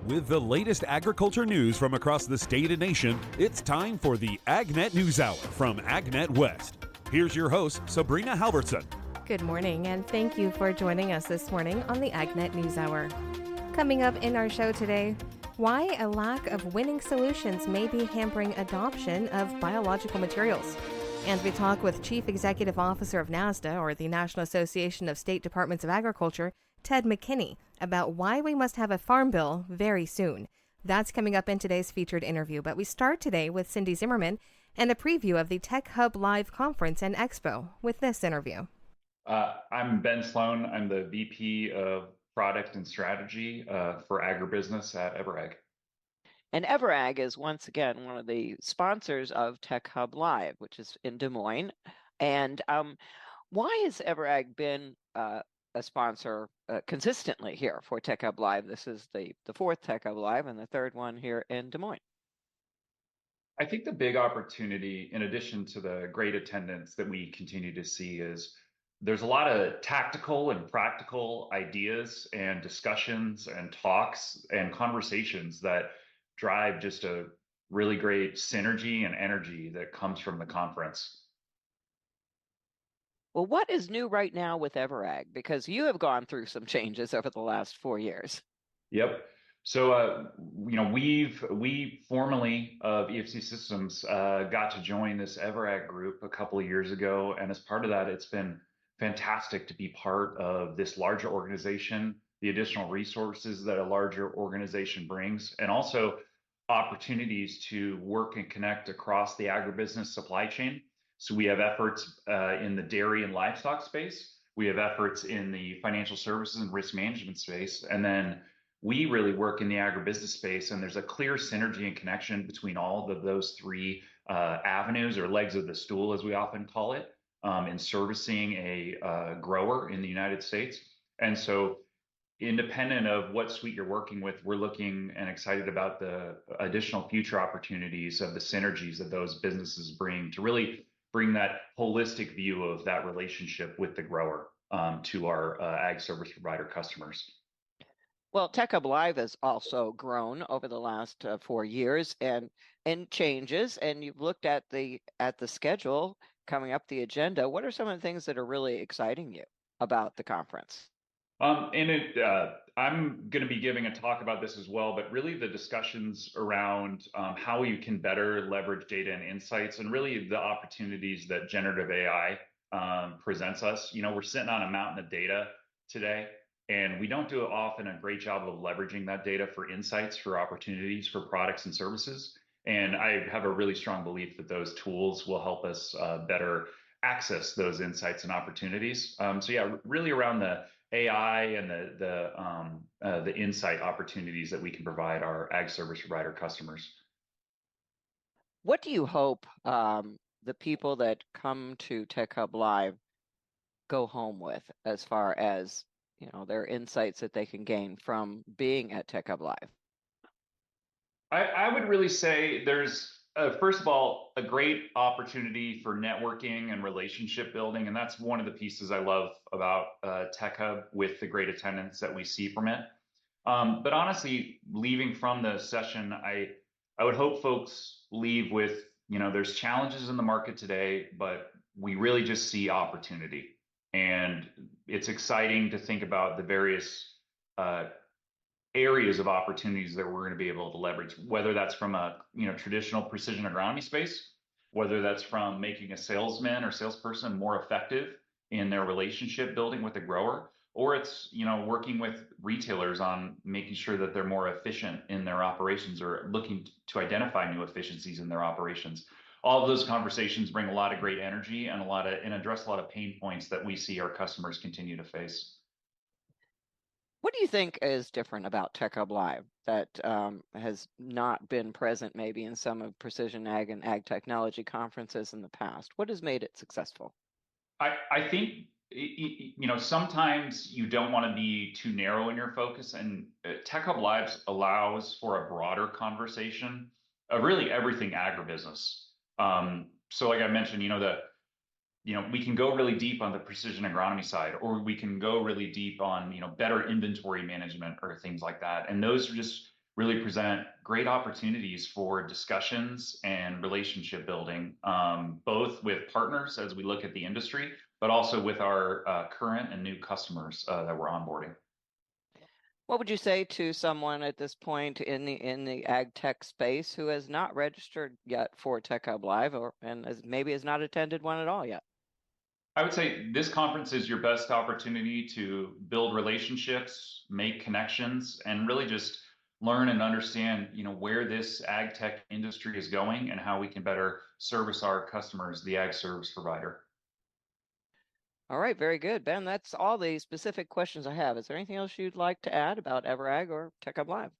With the latest agriculture news from across the state and nation, it's time for the AgNet News Hour from AgNet West. Here's your host, Sabrina Halvorson. Good morning, and thank you for joining us this morning on the AgNet News Hour. Coming up in our show today, why a lack of winning solutions may be hampering adoption of biological materials. And we talk with Chief Executive Officer of NASDA, or the National Association of State Departments of Agriculture, Ted McKinney, about why we must have a farm bill very soon. That's coming up in today's featured interview, but we start today with Cindy Zimmerman and a preview of the Tech Hub Live Conference and Expo with this interview. I'm Ben Sloan. I'm the VP of Product and Strategy for Agribusiness at EverAg. And EverAg is once again one of the sponsors of Tech Hub Live, which is in Des Moines. And why has EverAg been a sponsor consistently here for Tech Hub Live? This is the fourth Tech Hub Live and the third one here in Des Moines. I think the big opportunity, in addition to the great attendance that we continue to see, is there's a lot of tactical and practical ideas and discussions and talks and conversations that drive just a really great synergy and energy that comes from the conference. Well, what is new right now with EverAg? Because you have gone through some changes over the last 4 years. Yep. So, we formerly of EFC Systems got to join this EverAg group a couple of years ago. And as part of that, it's been fantastic to be part of this larger organization, the additional resources that a larger organization brings, and also opportunities to work and connect across the agribusiness supply chain. So we have efforts in the dairy and livestock space. We have efforts in the financial services and risk management space. And then we really work in the agribusiness space. And there's a clear synergy and connection between all of those three avenues, or legs of the stool, as we often call it, in servicing a grower in the United States. And so independent of what suite you're working with, we're looking and excited about the additional future opportunities of the synergies that those businesses bring to really bring that holistic view of that relationship with the grower to our ag service provider customers. Well, Tech Hub Live has also grown over the last 4 years and changes. And you've looked at the schedule coming up, the agenda. What are some of the things that are really exciting you about the conference? I'm going to be giving a talk about this as well, but really the discussions around how you can better leverage data and insights, and really the opportunities that generative AI presents us. We're sitting on a mountain of data today, and we don't do often a great job of leveraging that data for insights, for opportunities, for products and services. And I have a really strong belief that those tools will help us better access those insights and opportunities. So yeah, really around the AI and the insight opportunities that we can provide our ag service provider customers. What do you hope the people that come to Tech Hub Live go home with, as far as their insights that they can gain from being at Tech Hub Live? I would really say there's first of all, a great opportunity for networking and relationship building. And that's one of the pieces I love about Tech Hub, with the great attendance that we see from it. But honestly, leaving from the session, I would hope folks leave with, there's challenges in the market today, but we really just see opportunity. And it's exciting to think about the various areas of opportunities that we're going to be able to leverage, whether that's from a traditional precision agronomy space, whether that's from making a salesman or salesperson more effective in their relationship building with the grower, or it's working with retailers on making sure that they're more efficient in their operations, or looking to identify new efficiencies in their operations. All of those conversations bring a lot of great energy and address a lot of pain points that we see our customers continue to face. What do you think is different about Tech Hub Live that has not been present maybe in some of Precision Ag and Ag Technology conferences in the past? What has made it successful? I think, sometimes you don't want to be too narrow in your focus, and Tech Hub Live allows for a broader conversation of really everything agribusiness. So like I mentioned, we can go really deep on the precision agronomy side, or we can go really deep on, better inventory management or things like that. And those are just really present great opportunities for discussions and relationship building, both with partners as we look at the industry, but also with our current and new customers that we're onboarding. What would you say to someone at this point in the ag tech space who has not registered yet for Tech Hub Live, and maybe has not attended one at all yet? I would say this conference is your best opportunity to build relationships, make connections, and really just learn and understand, where this ag tech industry is going and how we can better service our customers, the ag service provider. All right, very good, Ben. That's all the specific questions I have. Is there anything else you'd like to add about EverAg or Tech Hub Live?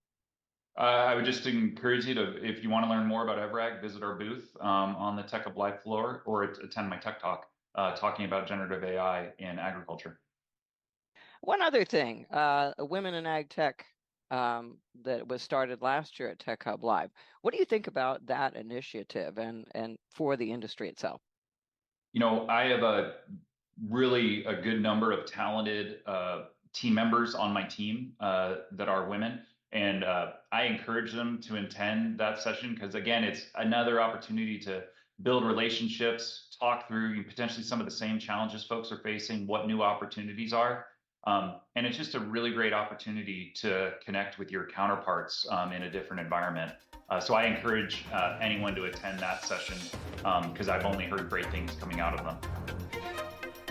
I would just encourage you to, if you want to learn more about EverAg, visit our booth on the Tech Hub Live floor, or attend my tech talk talking about generative AI in agriculture. One other thing, Women in Ag Tech that was started last year at Tech Hub Live. What do you think about that initiative and for the industry itself? I have a good number of talented team members on my team that are women. And I encourage them to attend that session because, again, it's another opportunity to build relationships, talk through potentially some of the same challenges folks are facing, what new opportunities are. And it's just a really great opportunity to connect with your counterparts in a different environment. So I encourage anyone to attend that session because I've only heard great things coming out of them.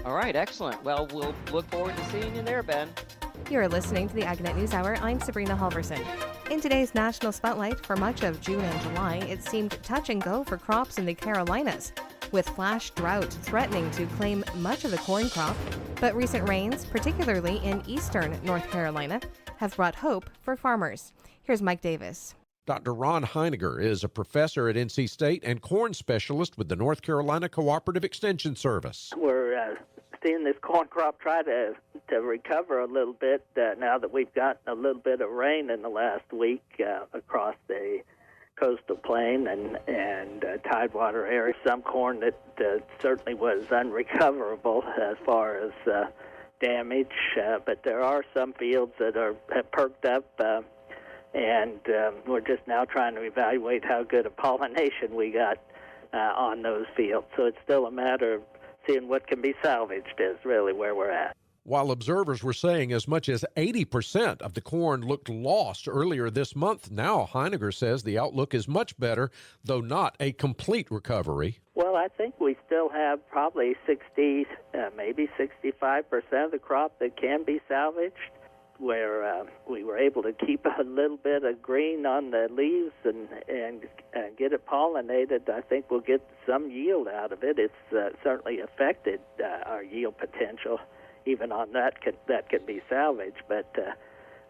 All right, excellent. Well, we'll look forward to seeing you there, Ben. You're listening to the AgNet News Hour. I'm Sabrina Halvorson. In today's national spotlight, for much of June and July, it seemed touch and go for crops in the Carolinas, with flash drought threatening to claim much of the corn crop. But recent rains, particularly in eastern North Carolina, have brought hope for farmers. Here's Mike Davis. Dr. Ron Heiniger is a professor at NC State and corn specialist with the North Carolina Cooperative Extension Service. We're seeing this corn crop try to recover a little bit now that we've gotten a little bit of rain in the last week across the coastal plain and tidewater area. Some corn that certainly was unrecoverable as far as damage, but there are some fields that have perked up, and we're just now trying to evaluate how good a pollination we got on those fields. So it's still a matter of seeing what can be salvaged is really where we're at. While observers were saying as much as 80% of the corn looked lost earlier this month, now Heiniger says the outlook is much better, though not a complete recovery. Well, I think we still have probably 60, maybe 65% of the crop that can be salvaged, where we were able to keep a little bit of green on the leaves and get it pollinated. I think we'll get some yield out of it. It's certainly affected our yield potential. Even on that can be salvaged, but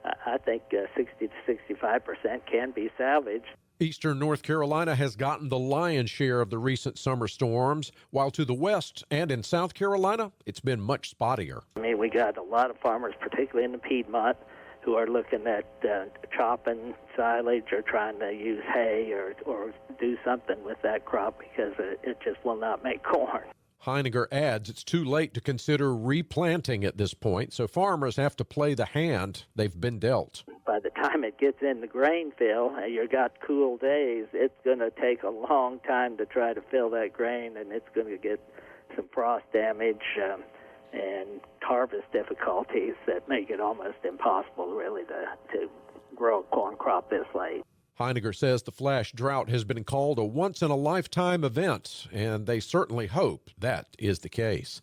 I think 60 to 65% can be salvaged. Eastern North Carolina has gotten the lion's share of the recent summer storms, while to the west and in South Carolina, it's been much spottier. I mean, we got a lot of farmers, particularly in the Piedmont, who are looking at chopping silage or trying to use hay or do something with that crop because it just will not make corn. Heiniger adds it's too late to consider replanting at this point, so farmers have to play the hand they've been dealt. By the time it gets in the grain fill, you got cool days, it's going to take a long time to try to fill that grain, and it's going to get some frost damage and harvest difficulties that make it almost impossible really to grow a corn crop this late. Heiniger says the flash drought has been called a once-in-a-lifetime event, and they certainly hope that is the case.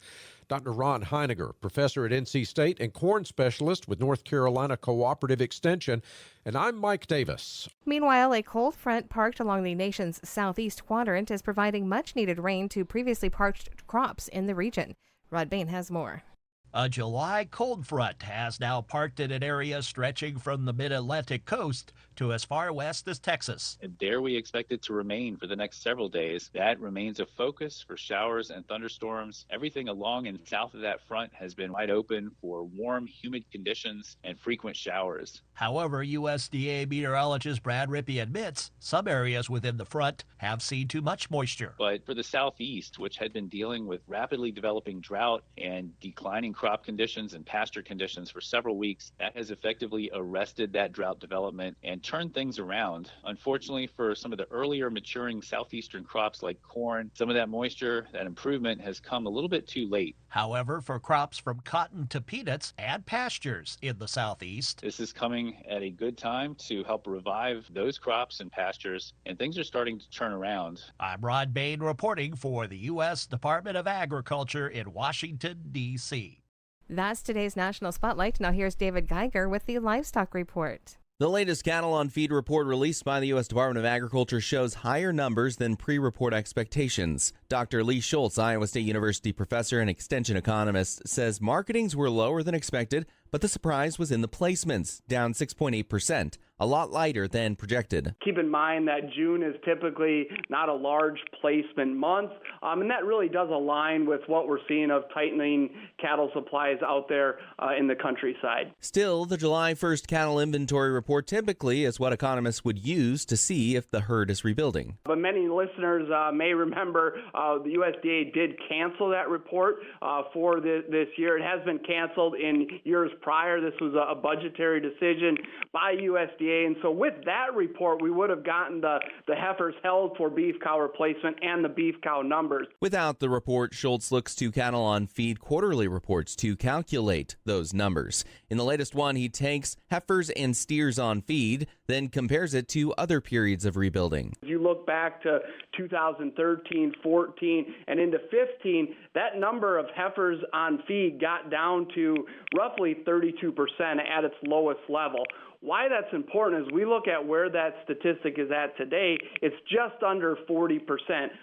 Dr. Ron Heiniger, professor at NC State and corn specialist with North Carolina Cooperative Extension, and I'm Mike Davis. Meanwhile, a cold front parked along the nation's southeast quadrant is providing much-needed rain to previously parched crops in the region. Rod Bain has more. A July cold front has now parked in an area stretching from the mid-Atlantic coast to as far west as Texas. And there we expect it to remain for the next several days. That remains a focus for showers and thunderstorms. Everything along and south of that front has been wide open for warm, humid conditions and frequent showers. However, USDA meteorologist Brad Rippey admits some areas within the front have seen too much moisture. But for the southeast, which had been dealing with rapidly developing drought and declining crop conditions and pasture conditions for several weeks. That has effectively arrested that drought development and turned things around. Unfortunately, for some of the earlier maturing southeastern crops like corn, some of that moisture, that improvement has come a little bit too late. However, for crops from cotton to peanuts and pastures in the southeast, this is coming at a good time to help revive those crops and pastures, and things are starting to turn around. I'm Rod Bain reporting for the U.S. Department of Agriculture in Washington, D.C. That's today's National Spotlight. Now here's David Geiger with the Livestock Report. The latest cattle on feed report released by the U.S. Department of Agriculture shows higher numbers than pre-report expectations. Dr. Lee Schultz, Iowa State University professor and extension economist, says marketings were lower than expected, but the surprise was in the placements, down 6.8%, a lot lighter than projected. Keep in mind that June is typically not a large placement month, and that really does align with what we're seeing of tightening cattle supplies out there in the countryside. Still, the July 1st cattle inventory report typically is what economists would use to see if the herd is rebuilding. But many listeners may remember the USDA did cancel that report for this year. It has been canceled in years prior. This was a budgetary decision by USDA. And so with that report, we would have gotten the heifers held for beef cow replacement and the beef cow numbers. Without the report, Schultz looks to cattle on feed quarterly reports to calculate those numbers. In the latest one, he takes heifers and steers on feed, then compares it to other periods of rebuilding. If you look back to 2013, 14, and into 15, that number of heifers on feed got down to roughly 32% at its lowest level. Why that's important is we look at where that statistic is at today, it's just under 40%.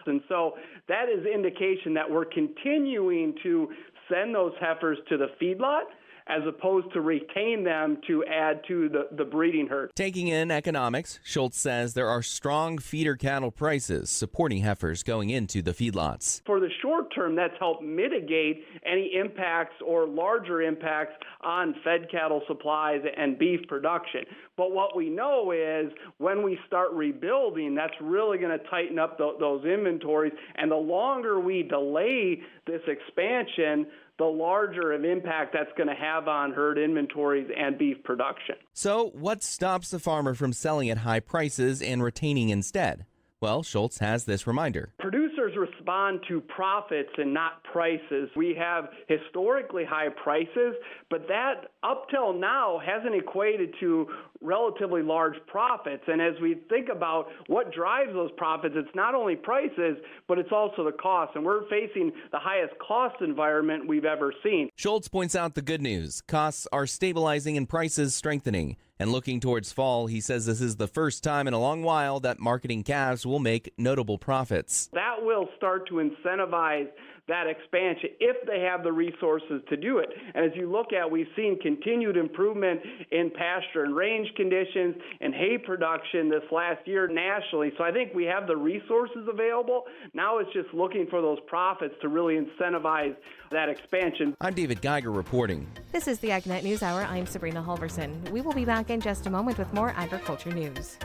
And so that is indication that we're continuing to send those heifers to the feedlot as opposed to retain them to add to the breeding herd. Taking in economics, Schultz says there are strong feeder cattle prices supporting heifers going into the feedlots. For the short term, that's helped mitigate any impacts or larger impacts on fed cattle supplies and beef production. But what we know is when we start rebuilding, that's really going to tighten up those inventories. And the longer we delay this expansion, the larger of impact that's going to have on herd inventories and beef production. So what stops the farmer from selling at high prices and retaining instead? Well, Schultz has this reminder. Producers respond to profits and not prices. We have historically high prices, but that up till now hasn't equated to relatively large profits. And as we think about what drives those profits, it's not only prices, but it's also the cost. And we're facing the highest cost environment we've ever seen. Schultz points out the good news. Costs are stabilizing and prices strengthening. And looking towards fall, he says this is the first time in a long while that marketing calves will make notable profits. That will start to incentivize that expansion if they have the resources to do it. And as you look at, we've seen continued improvement in pasture and range conditions and hay production this last year nationally. So I think we have the resources available. Now it's just looking for those profits to really incentivize that expansion. I'm David Geiger reporting. This is the AgNet News Hour. I'm Sabrina Halvorson. We will be back in just a moment with more agriculture news.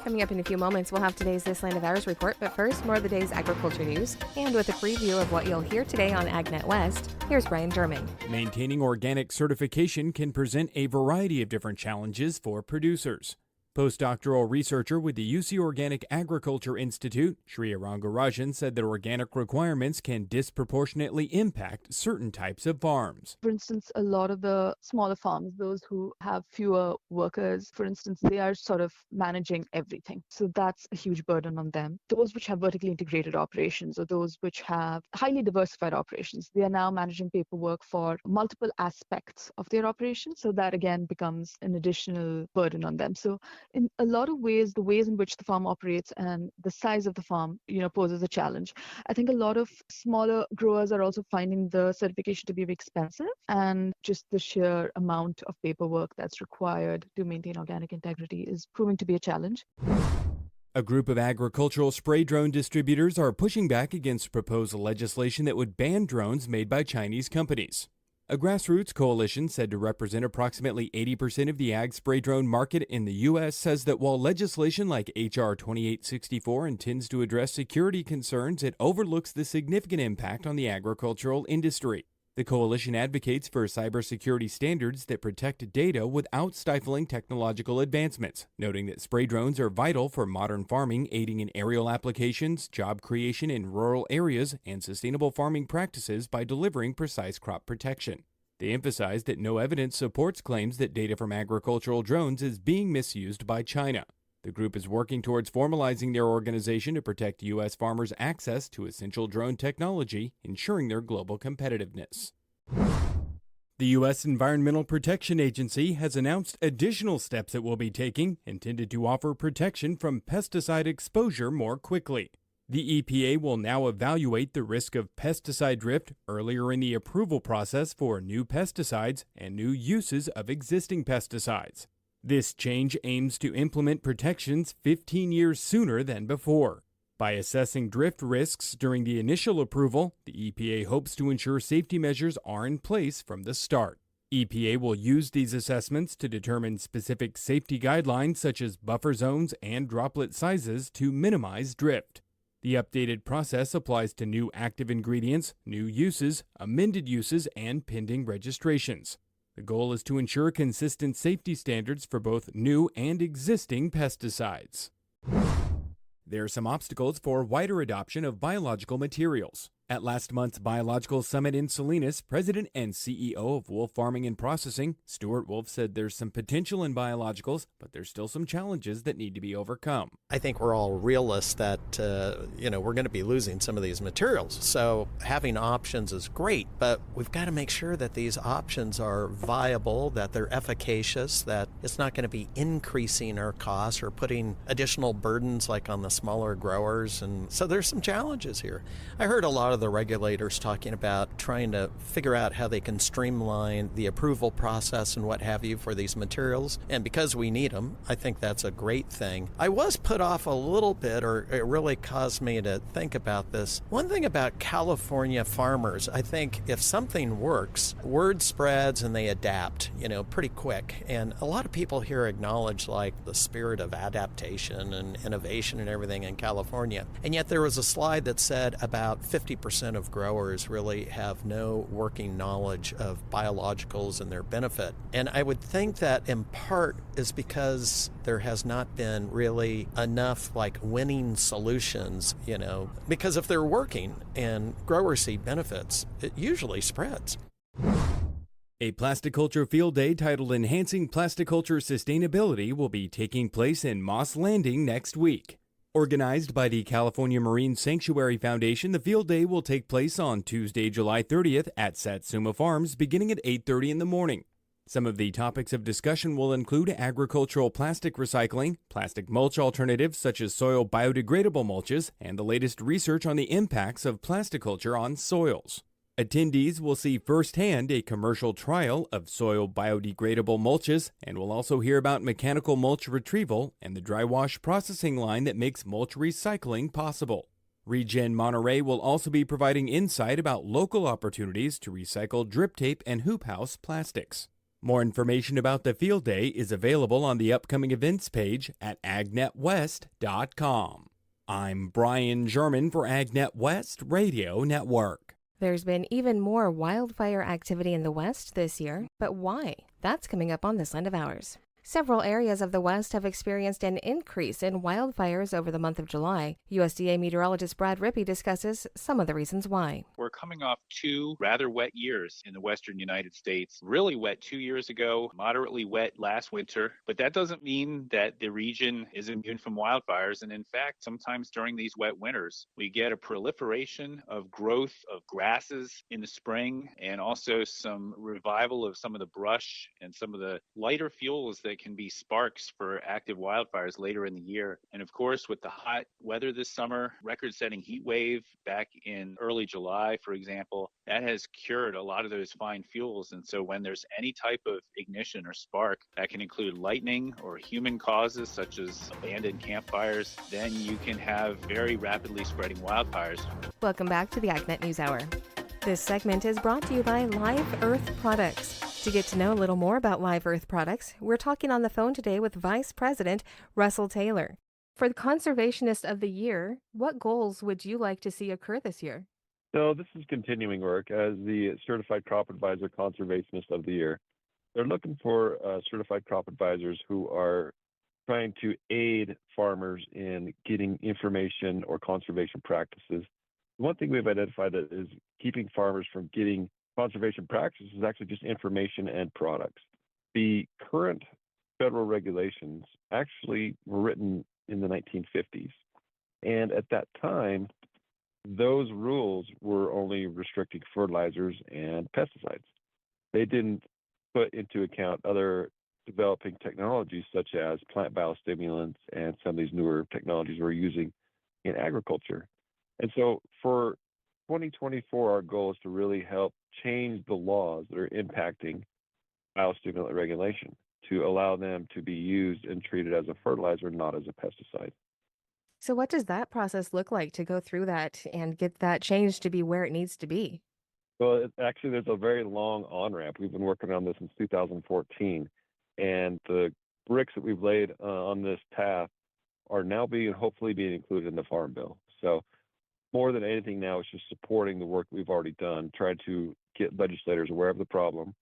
Coming up in a few moments, we'll have today's This Land of Ours report, but first, more of the day's agriculture news. And with a preview of what you'll hear today on AgNet West, here's Brian German. Maintaining organic certification can present a variety of different challenges for producers. Postdoctoral researcher with the UC Organic Agriculture Institute, Shriya Rangarajan, said that organic requirements can disproportionately impact certain types of farms. For instance, a lot of the smaller farms, those who have fewer workers, for instance, they are sort of managing everything. So that's a huge burden on them. Those which have vertically integrated operations or those which have highly diversified operations, they are now managing paperwork for multiple aspects of their operation. So that again becomes an additional burden on them. So in a lot of ways, the ways in which the farm operates and the size of the farm, poses a challenge. I think a lot of smaller growers are also finding the certification to be expensive, and just the sheer amount of paperwork that's required to maintain organic integrity is proving to be a challenge. A group of agricultural spray drone distributors are pushing back against proposed legislation that would ban drones made by Chinese companies. A grassroots coalition said to represent approximately 80% of the ag spray drone market in the U.S. says that while legislation like H.R. 2864 intends to address security concerns, it overlooks the significant impact on the agricultural industry. The coalition advocates for cybersecurity standards that protect data without stifling technological advancements, noting that spray drones are vital for modern farming, aiding in aerial applications, job creation in rural areas, and sustainable farming practices by delivering precise crop protection. They emphasize that no evidence supports claims that data from agricultural drones is being misused by China. The group is working towards formalizing their organization to protect U.S. farmers' access to essential drone technology, ensuring their global competitiveness. The U.S. Environmental Protection Agency has announced additional steps it will be taking, intended to offer protection from pesticide exposure more quickly. The EPA will now evaluate the risk of pesticide drift earlier in the approval process for new pesticides and new uses of existing pesticides. This change aims to implement protections 15 years sooner than before. By assessing drift risks during the initial approval, the EPA hopes to ensure safety measures are in place from the start. EPA will use these assessments to determine specific safety guidelines such as buffer zones and droplet sizes to minimize drift. The updated process applies to new active ingredients, new uses, amended uses, and pending registrations. The goal is to ensure consistent safety standards for both new and existing pesticides. There are some obstacles for wider adoption of biological materials. At last month's Biological Summit in Salinas, President and CEO of Wolf Farming and Processing, Stuart Wolf, said there's some potential in biologicals, but there's still some challenges that need to be overcome. I think we're all realists that, we're going to be losing some of these materials. So having options is great, but we've got to make sure that these options are viable, that they're efficacious, that it's not going to be increasing our costs or putting additional burdens like on the smaller growers. And so there's some challenges here. I heard a lot of the regulators talking about trying to figure out how they can streamline the approval process and what have you for these materials. And because we need them, I think that's a great thing. I was put off a little bit, or it really caused me to think about this. One thing about California farmers, I think if something works, word spreads and they adapt, pretty quick. And a lot of people here acknowledge like the spirit of adaptation and innovation and everything in California. And yet there was a slide that said about 50% of growers really have no working knowledge of biologicals and their benefit. And I would think that in part is because there has not been really enough like winning solutions, because if they're working and growers see benefits, it usually spreads. A plasticulture field day titled Enhancing Plasticulture Sustainability will be taking place in Moss Landing next week. Organized by the California Marine Sanctuary Foundation, the field day will take place on Tuesday, July 30th at Satsuma Farms beginning at 8:30 in the morning. Some of the topics of discussion will include agricultural plastic recycling, plastic mulch alternatives such as soil biodegradable mulches, and the latest research on the impacts of plasticulture on soils. Attendees will see firsthand a commercial trial of soil biodegradable mulches and will also hear about mechanical mulch retrieval and the dry wash processing line that makes mulch recycling possible. Regen Monterey will also be providing insight about local opportunities to recycle drip tape and hoop house plastics. More information about the field day is available on the upcoming events page at agnetwest.com. I'm Brian German for AgNet West Radio Network. There's been even more wildfire activity in the West this year, but why? That's coming up on This Land of Ours. Several areas of the West have experienced an increase in wildfires over the month of July. USDA meteorologist Brad Rippey discusses some of the reasons why. We're coming off 2 rather wet years in the western United States. Really wet 2 years ago, moderately wet last winter, but that doesn't mean that the region is immune from wildfires. And in fact, sometimes during these wet winters, we get a proliferation of growth of grasses in the spring and also some revival of some of the brush and some of the lighter fuels that can be sparks for active wildfires later in the year. And of course, with the hot weather this summer, record-setting heat wave back in early July, for example, that has cured a lot of those fine fuels. And so when there's any type of ignition or spark, that can include lightning or human causes such as abandoned campfires, then you can have very rapidly spreading wildfires. Welcome back to the AgNet News Hour. This segment is brought to you by Live Earth Products. To get to know a little more about Live Earth Products, we're talking on the phone today with Vice President Russell Taylor. For the Conservationist of the Year, what goals would you like to see occur this year? So this is continuing work as the Certified Crop Advisor Conservationist of the Year. They're looking for certified crop advisors who are trying to aid farmers in getting information or conservation practices. One thing we've identified that is keeping farmers from getting conservation practices is actually just information and products. The current federal regulations actually were written in the 1950s. And at that time, those rules were only restricting fertilizers and pesticides. They didn't put into account other developing technologies such as plant biostimulants and some of these newer technologies we're using in agriculture. And so for 2024, our goal is to really help change the laws that are impacting biostimulant regulation to allow them to be used and treated as a fertilizer, not as a pesticide. So what does that process look like to go through that and get that change to be where it needs to be? Well, actually, there's a very long on-ramp. We've been working on this since 2014, and the bricks that we've laid on this path are now hopefully being included in the Farm Bill. So more than anything now, it's just supporting the work we've already done, trying to get legislators aware of the problem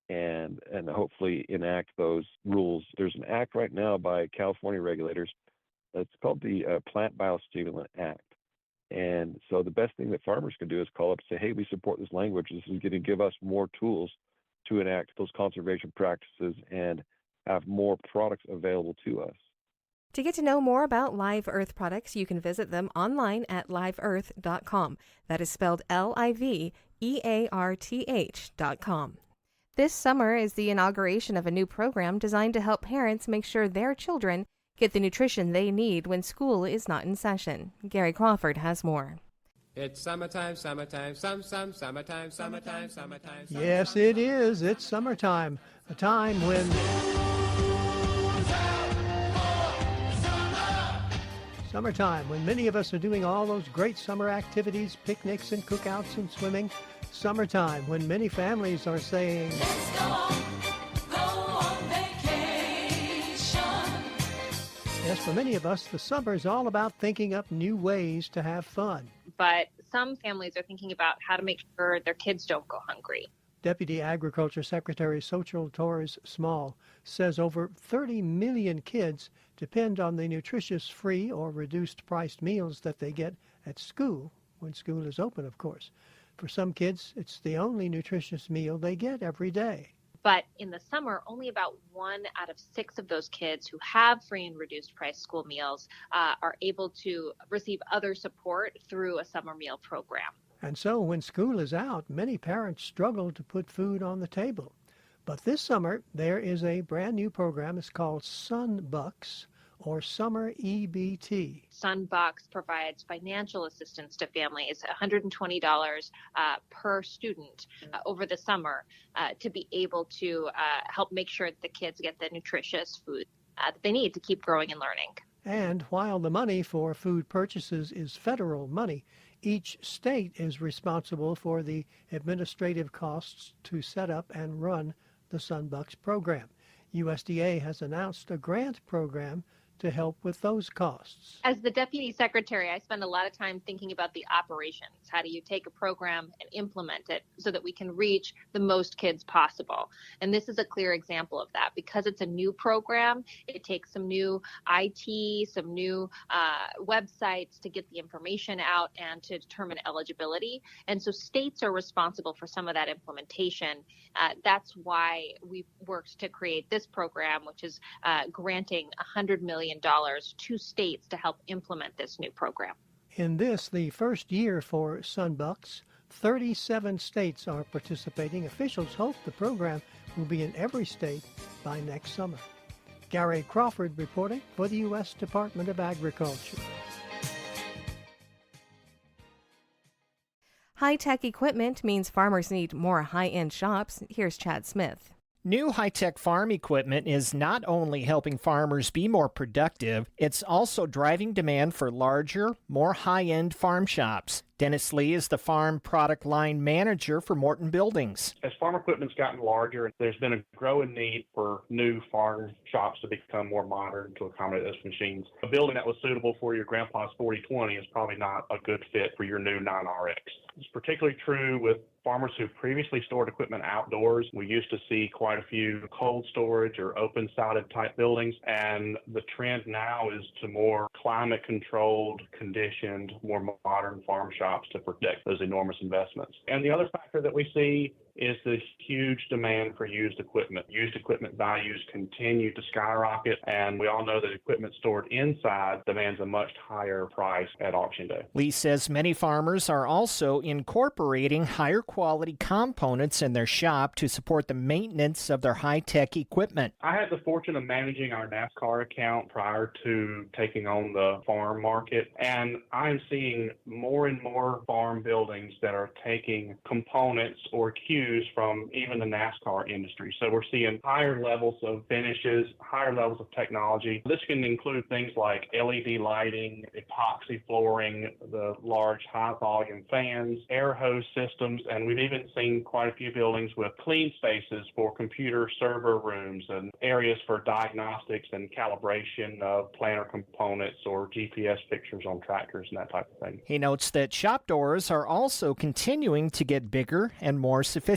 and hopefully enact those rules. There's an act right now by California regulators. It's called the Plant Biostimulant Act. And so the best thing that farmers can do is call up and say, hey, we support this language. This is going to give us more tools to enact those conservation practices and have more products available to us. To get to know more about Live Earth Products, you can visit them online at liveearth.com. That is spelled LIVEARTH.com. This summer is the inauguration of a new program designed to help parents make sure their children get the nutrition they need when school is not in session. Gary Crawford has more. It's summertime, summertime, summertime, summertime. Yes, it is. It's summertime, a time when many of us are doing all those great summer activities, picnics and cookouts and swimming. Summertime, when many families are saying, let's go on vacation. Yes, for many of us, the summer is all about thinking up new ways to have fun. But some families are thinking about how to make sure their kids don't go hungry. Deputy Agriculture Secretary Xochitl Torres Small says over 30 million kids depend on the nutritious free or reduced priced meals that they get at school, when school is open, of course. For some kids, it's the only nutritious meal they get every day. But in the summer, only about 1 out of 6 of those kids who have free and reduced price school meals are able to receive other support through a summer meal program. And so when school is out, many parents struggle to put food on the table. But this summer, there is a brand new program. It's called SunBucks, or Summer EBT. SunBucks provides financial assistance to families, $120 per student over the summer to be able to help make sure that the kids get the nutritious food that they need to keep growing and learning. And while the money for food purchases is federal money, each state is responsible for the administrative costs to set up and run the SunBucks program. USDA has announced a grant program to help with those costs. As the Deputy Secretary, I spend a lot of time thinking about the operations. How do you take a program and implement it so that we can reach the most kids possible? And this is a clear example of that. Because it's a new program, it takes some new IT, some new websites to get the information out and to determine eligibility. And so states are responsible for some of that implementation. That's why we've worked to create this program, which is granting $100 million to states to help implement this new program. In this, the first year for SunBucks, 37 states are participating. Officials hope the program will be in every state by next summer. Gary Crawford reporting for the U.S. Department of Agriculture. High-tech equipment means farmers need more high-end shops. Here's Chad Smith. New high-tech farm equipment is not only helping farmers be more productive, it's also driving demand for larger, more high-end farm shops. Dennis Lee is the farm product line manager for Morton Buildings. As farm equipment's gotten larger, there's been a growing need for new farm shops to become more modern to accommodate those machines. A building that was suitable for your grandpa's 4020 is probably not a good fit for your new 9RX. It's particularly true with farmers who previously stored equipment outdoors. We used to see quite a few cold storage or open-sided type buildings, and the trend now is to more climate-controlled, conditioned, more modern farm shops to protect those enormous investments. And the other factor that we see is the huge demand for used equipment. Used equipment values continue to skyrocket, and we all know that equipment stored inside demands a much higher price at auction day. Lee says many farmers are also incorporating higher quality components in their shop to support the maintenance of their high-tech equipment. I had the fortune of managing our NASCAR account prior to taking on the farm market, and I'm seeing more and more farm buildings that are taking components or cues from even the NASCAR industry. So we're seeing higher levels of finishes, higher levels of technology. This can include things like LED lighting, epoxy flooring, the large high-volume fans, air hose systems, and we've even seen quite a few buildings with clean spaces for computer server rooms and areas for diagnostics and calibration of planter components or GPS pictures on tractors and that type of thing. He notes that shop doors are also continuing to get bigger and more sophisticated.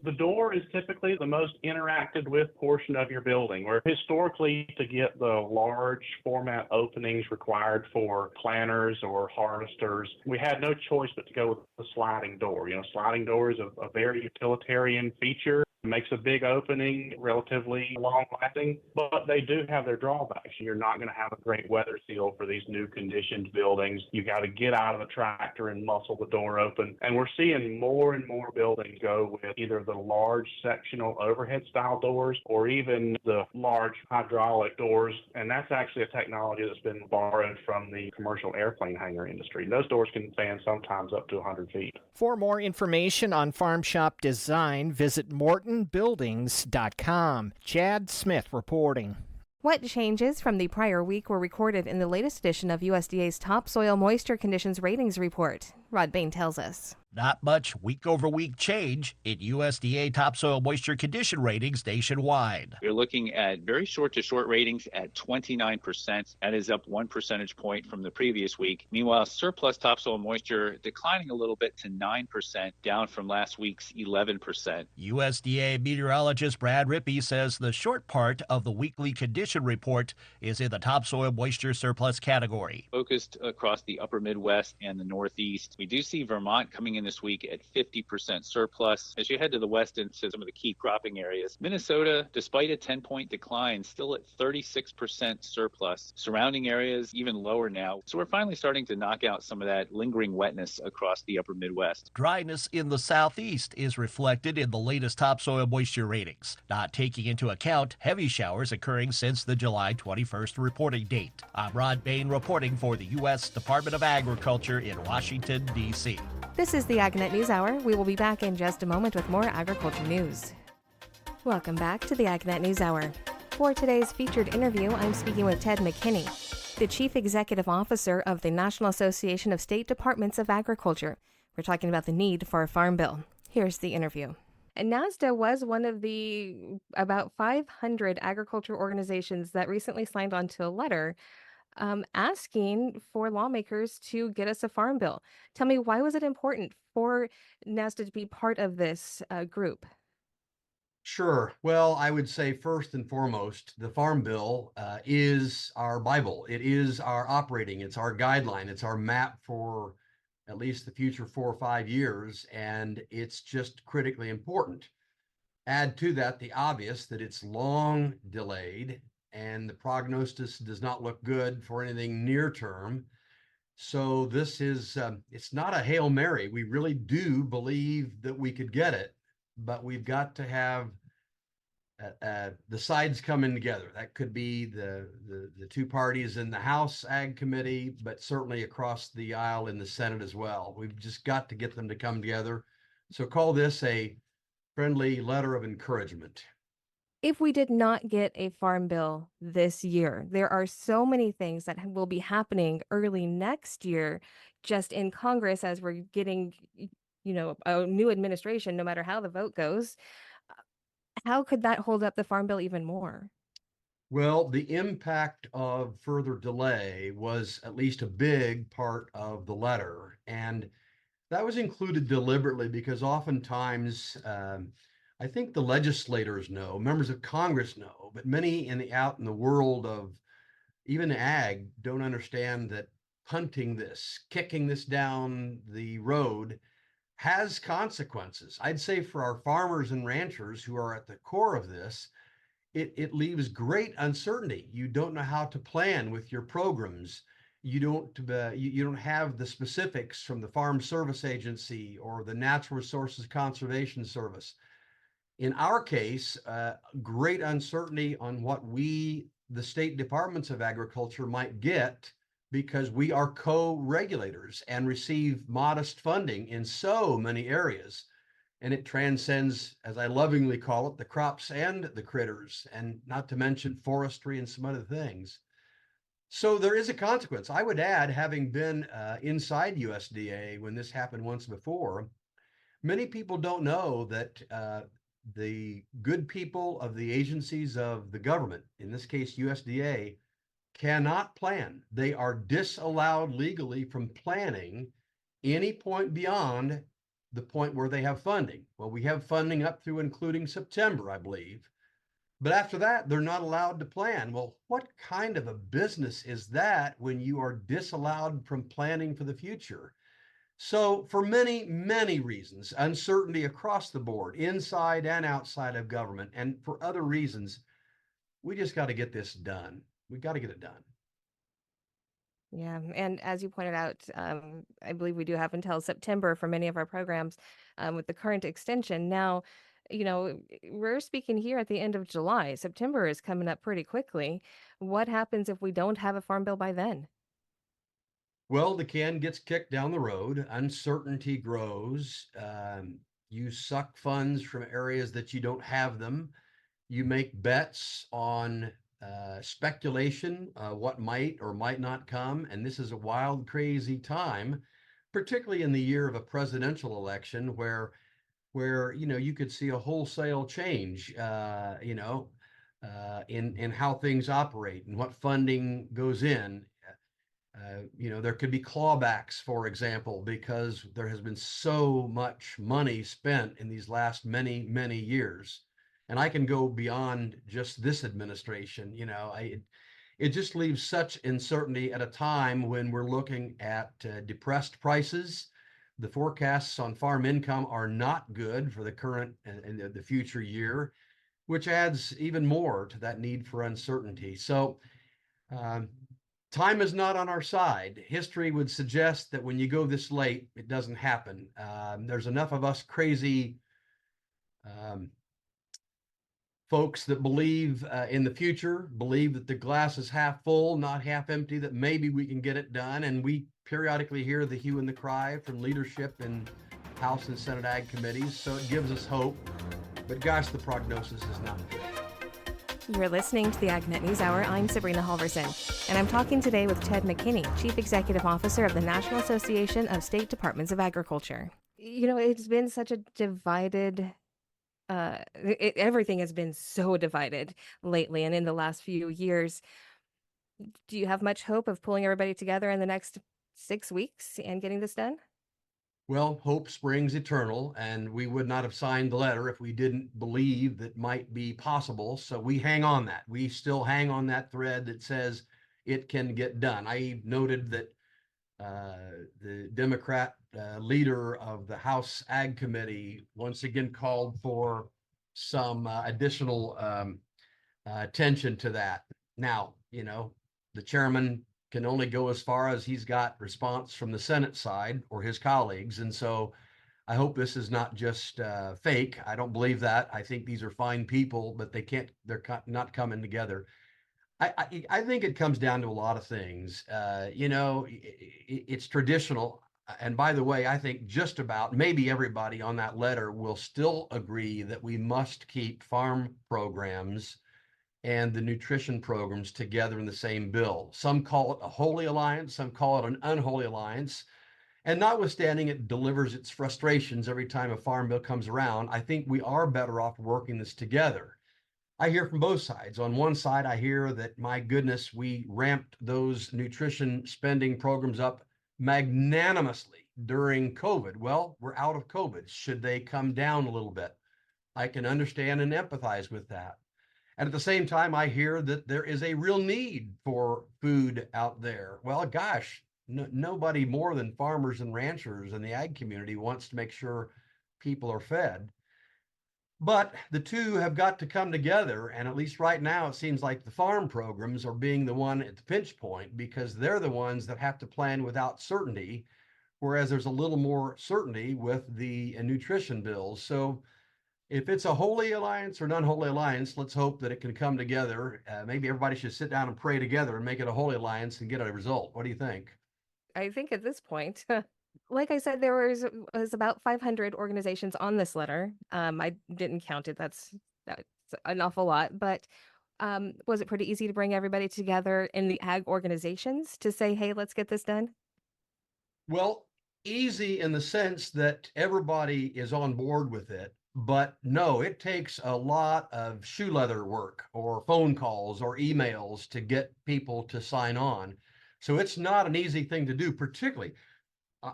The door is typically the most interacted with portion of your building, where historically to get the large format openings required for planters or harvesters, we had no choice but to go with the sliding door. Sliding door is a very utilitarian feature. Makes a big opening, relatively long-lasting, but they do have their drawbacks. You're not going to have a great weather seal for these new conditioned buildings. You got to get out of the tractor and muscle the door open. And we're seeing more and more buildings go with either the large sectional overhead style doors or even the large hydraulic doors. And that's actually a technology that's been borrowed from the commercial airplane hangar industry. Those doors can span sometimes up to 100 feet. For more information on farm shop design, visit mortonbuildings.com. Chad Smith reporting. What changes from the prior week were recorded in the latest edition of USDA's Topsoil Moisture Conditions Ratings Report? Rod Bain tells us. Not much week-over-week change in USDA topsoil moisture condition ratings nationwide. You're looking at very short-to-short ratings at 29%. That is up 1 percentage point from the previous week. Meanwhile, surplus topsoil moisture declining a little bit to 9%, down from last week's 11%. USDA meteorologist Brad Rippey says the short part of the weekly condition report is in the topsoil moisture surplus category. Focused across the upper Midwest and the Northeast. We do see Vermont coming in this week at 50% surplus. As you head to the west into some of the key cropping areas, Minnesota, despite a 10-point decline, still at 36% surplus. Surrounding areas even lower now. So we're finally starting to knock out some of that lingering wetness across the upper Midwest. Dryness in the southeast is reflected in the latest topsoil moisture ratings, not taking into account heavy showers occurring since the July 21st reporting date. I'm Rod Bain reporting for the U.S. Department of Agriculture in Washington, D.C. This is the AgNet News Hour. We will be back in just a moment with more agriculture news. Welcome back to the AgNet News Hour. For today's featured interview, I'm speaking with Ted McKinney, the Chief Executive Officer of the National Association of State Departments of Agriculture. We're talking about the need for a farm bill. Here's the interview. And NASDA was one of the about 500 agriculture organizations that recently signed on to a letter asking for lawmakers to get us a farm bill. Tell me, why was it important for NASDA to be part of this group? Sure. Well, I would say first and foremost, the Farm Bill is our Bible. It is our operating, it's our guideline, it's our map for at least the future 4 or 5 years, and it's just critically important. Add to that the obvious that it's long delayed and the prognosis does not look good for anything near term. So this is, it's not a Hail Mary. We really do believe that we could get it, but we've got to have the sides coming together. That could be the two parties in the House Ag Committee, but certainly across the aisle in the Senate as well. We've just got to get them to come together. So call this a friendly letter of encouragement. If we did not get a farm bill this year, there are so many things that will be happening early next year. just in Congress as we're getting, a new administration, no matter how the vote goes. How could that hold up the Farm Bill even more? Well, the impact of further delay was at least a big part of the letter. And that was included deliberately because oftentimes, I think the legislators know, members of Congress know, but many out in the world of even ag don't understand that punting this, kicking this down the road has consequences. I'd say for our farmers and ranchers who are at the core of this, it leaves great uncertainty. You don't know how to plan with your programs. You don't have the specifics from the Farm Service Agency or the Natural Resources Conservation Service. In our case, great uncertainty on what the state departments of agriculture, might get because we are co-regulators and receive modest funding in so many areas. And it transcends, as I lovingly call it, the crops and the critters, and not to mention forestry and some other things. So there is a consequence. I would add, having been inside USDA when this happened once before, many people don't know that the good people of the agencies of the government, in this case USDA, cannot plan. They are disallowed legally from planning any point beyond the point where they have funding. Well, we have funding up through including September, I believe. But after that, they're not allowed to plan. Well, what kind of a business is that when you are disallowed from planning for the future? So for many, many reasons, uncertainty across the board, inside and outside of government, and for other reasons, we just got to get this done. We got to get it done. Yeah, and as you pointed out, I believe we do have until September for many of our programs with the current extension. Now, we're speaking here at the end of July. September is coming up pretty quickly. What happens if we don't have a farm bill by then? Well, the can gets kicked down the road. Uncertainty grows. You suck funds from areas that you don't have them. You make bets on speculation, what might or might not come. And this is a wild, crazy time, particularly in the year of a presidential election where you could see a wholesale change, in how things operate and what funding goes in. There could be clawbacks, for example, because there has been so much money spent in these last many, many years. And I can go beyond just this administration. It just leaves such uncertainty at a time when we're looking at depressed prices. The forecasts on farm income are not good for the current and the future year, which adds even more to that need for uncertainty. So, time is not on our side. History would suggest that when you go this late, it doesn't happen. There's enough of us crazy folks that believe in the future, believe that the glass is half full, not half empty, that maybe we can get it done. And we periodically hear the hue and the cry from leadership in House and Senate Ag committees. So it gives us hope. But gosh, the prognosis is not good. You're listening to the AgNet News Hour. I'm Sabrina Halvorson, and I'm talking today with Ted McKinney, Chief Executive Officer of the National Association of State Departments of Agriculture. It's been such a divided, everything has been so divided lately and in the last few years. Do you have much hope of pulling everybody together in the next 6 weeks and getting this done? Well, hope springs eternal, and we would not have signed the letter if we didn't believe that might be possible. So we hang on that. We still hang on that thread that says it can get done. I noted that the Democrat leader of the House Ag Committee once again called for some additional attention to that. Now, the chairman can only go as far as he's got response from the Senate side or his colleagues. And so I hope this is not just fake. I don't believe that. I think these are fine people, but they're not coming together. I think it comes down to a lot of things. It's traditional. And by the way, I think just about maybe everybody on that letter will still agree that we must keep farm programs and the nutrition programs together in the same bill. Some call it a holy alliance, some call it an unholy alliance. And notwithstanding it delivers its frustrations every time a farm bill comes around, I think we are better off working this together. I hear from both sides. On one side, I hear that, my goodness, we ramped those nutrition spending programs up magnanimously during COVID. Well, we're out of COVID. Should they come down a little bit? I can understand and empathize with that. And at the same time, I hear that there is a real need for food out there. Well, gosh, nobody more than farmers and ranchers and the ag community wants to make sure people are fed. But the two have got to come together. And at least right now, it seems like the farm programs are being the one at the pinch point, because they're the ones that have to plan without certainty, whereas there's a little more certainty with the nutrition bills. So if it's a holy alliance or an unholy alliance, let's hope that it can come together. Maybe everybody should sit down and pray together and make it a holy alliance and get a result. What do you think? I think at this point, like I said, there was about 500 organizations on this letter. I didn't count it. That's an awful lot. But was it pretty easy to bring everybody together in the ag organizations to say, hey, let's get this done? Well, easy in the sense that everybody is on board with it. But no, it takes a lot of shoe leather work or phone calls or emails to get people to sign on. So it's not an easy thing to do, particularly.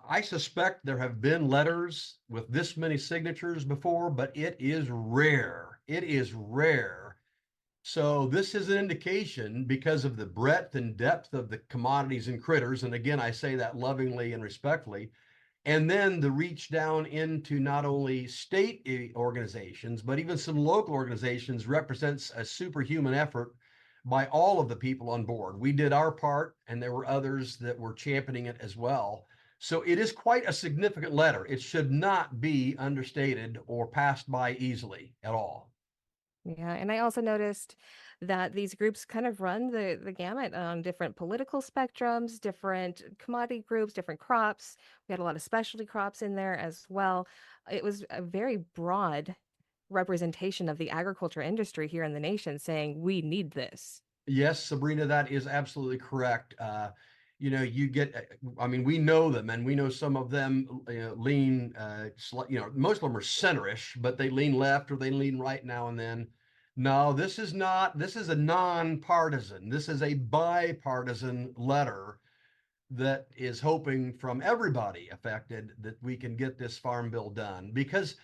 I suspect there have been letters with this many signatures before, but it is rare. It is rare. So this is an indication, because of the breadth and depth of the commodities and critters. And again, I say that lovingly and respectfully. And then the reach down into not only state organizations, but even some local organizations represents a superhuman effort by all of the people on board. We did our part, and there were others that were championing it as well. So it is quite a significant letter. It should not be understated or passed by easily at all. Yeah, and I also noticed that these groups kind of run the gamut on different political spectrums, different commodity groups, different crops. We had a lot of specialty crops in there as well. It was a very broad representation of the agriculture industry here in the nation saying we need this. Yes, Sabrina, that is absolutely correct. You get, I mean, we know them, and we know some of them lean, most of them are centerish, but they lean left or they lean right now and then. No, this is a nonpartisan. This is a bipartisan letter that is hoping from everybody affected that we can get this farm bill done. Because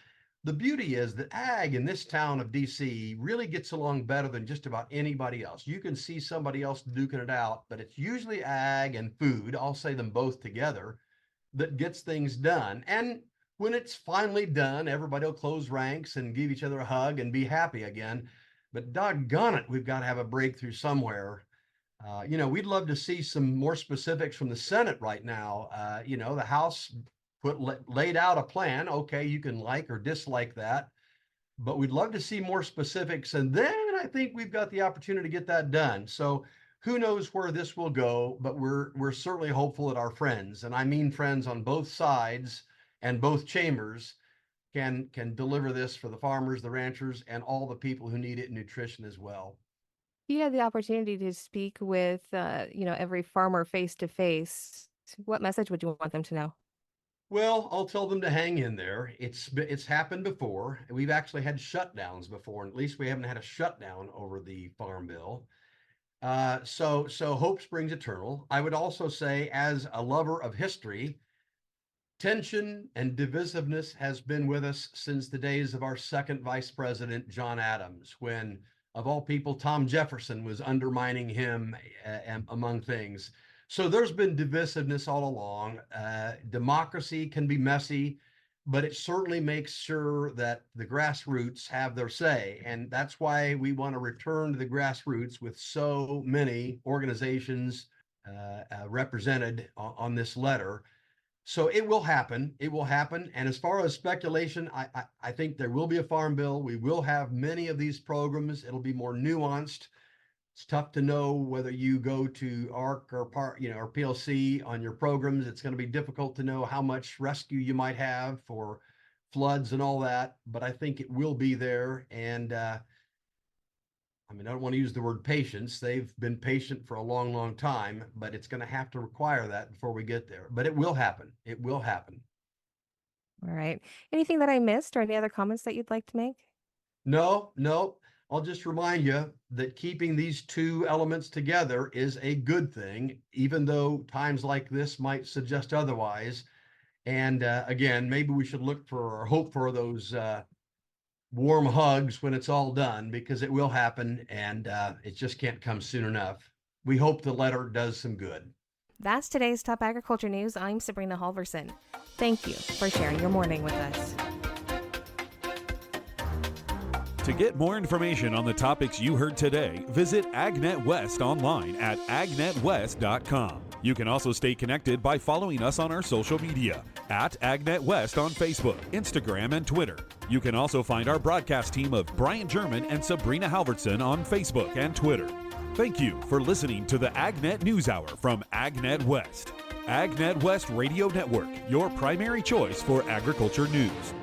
the beauty is that ag in this town of DC really gets along better than just about anybody else. You can see somebody else duking it out, but it's usually ag and food, I'll say them both together, that gets things done. And when it's finally done, everybody will close ranks and give each other a hug and be happy again. But doggone it, we've got to have a breakthrough somewhere. We'd love to see some more specifics from the Senate right now. The House laid out a plan. Okay, you can like or dislike that, but we'd love to see more specifics. And then I think we've got the opportunity to get that done. So who knows where this will go, but we're certainly hopeful that our friends, and I mean friends on both sides and both chambers, can deliver this for the farmers, the ranchers, and all the people who need it in nutrition as well. You had the opportunity to speak with, every farmer face to face. What message would you want them to know? Well, I'll tell them to hang in there. It's happened before. We've actually had shutdowns before, and at least we haven't had a shutdown over the farm bill. So hope springs eternal. I would also say, as a lover of history, tension and divisiveness has been with us since the days of our second vice president, John Adams, when, of all people, Tom Jefferson was undermining him, among things. So there's been divisiveness all along. Democracy can be messy, but it certainly makes sure that the grassroots have their say. And that's why we want to return to the grassroots with so many organizations represented on this letter. So it will happen. It will happen. And as far as speculation, I think there will be a farm bill. We will have many of these programs. It'll be more nuanced. It's tough to know whether you go to ARC or or PLC on your programs. It's going to be difficult to know how much rescue you might have for floods and all that. But I think it will be there. And I mean, I don't want to use the word patience. They've been patient for a long, long time, but it's going to have to require that before we get there. But it will happen. It will happen. All right. Anything that I missed or any other comments that you'd like to make? No. I'll just remind you that keeping these two elements together is a good thing, even though times like this might suggest otherwise. And again, maybe we should look for or hope for those warm hugs when it's all done, because it will happen, and it just can't come soon enough. We hope the letter does some good. That's today's top agriculture news. I'm Sabrina Halvorson. Thank you for sharing your morning with us. To get more information on the topics you heard today, visit AgNet West online at agnetwest.com. You can also stay connected by following us on our social media at AgNet West on Facebook, Instagram, and Twitter. You can also find our broadcast team of Brian German and Sabrina Halvorson on Facebook and Twitter. Thank you for listening to the AgNet News Hour from AgNet West. AgNet West Radio Network, your primary choice for agriculture news.